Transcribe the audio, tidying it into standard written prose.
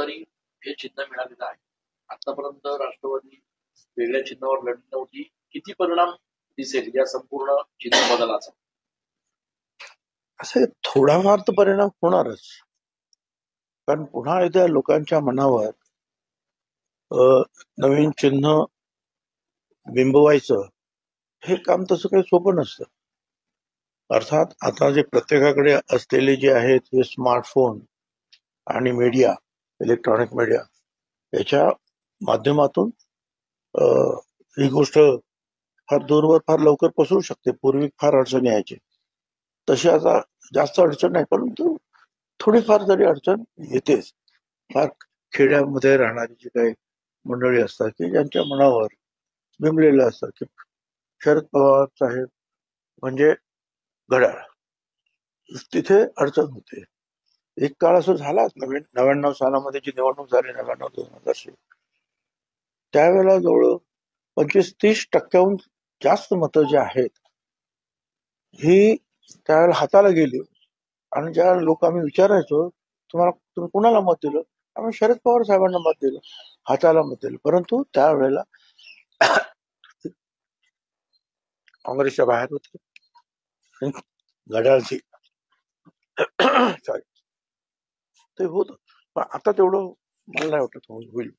जबाबदारी हे चिन्ह मिळालेलं आहे. आतापर्यंत राष्ट्रवादी वेगळ्या चिन्हावर लढली नव्हती. किती परिणाम दिसेल या संपूर्ण चिन्ह बदलाचा? असे थोडाफार तर परिणाम होणारच, कारण पुन्हा एकदा लोकांच्या मनावर नवीन चिन्ह बिंबवायचं हे काम तसं काही सोपं नसतं. अर्थात आता जे प्रत्येकाकडे असलेले जे आहेत हे स्मार्टफोन आणि मीडिया, इलेक्ट्रॉनिक मीडिया, याच्या माध्यमातून ही गोष्ट फार दूरवर फार लवकर पसरू शकते. पूर्वी फार अडचणी यायची, तशी आता जास्त अडचण नाही, परंतु थोडीफार जरी अडचण येतेच. फार खेड्यामध्ये राहणारी जी काही मंडळी असतात की ज्यांच्या मनावर बिंबलेलं असतं की शरद पवार साहेब म्हणजे घड्याळ, तिथे अडचण होते. एक काळ असं झालाच 99 सालामध्ये जी निवडणूक झाली 99-2000, त्यावेळेला जवळ 25-30% जास्त मतं जी आहेत ही त्यावेळेला हाताला गेली. आणि ज्या लोक आम्ही विचारायचो तुम्ही कुणाला मत दिलं, आम्ही शरद पवार साहेबांना मत दिलं, हाताला मत दिलं. परंतु त्यावेळेला काँग्रेसच्या बाहेर होते, घड्याळची सॉरी ते होत. पण आता तेवढं मला नाही वाटत होईल.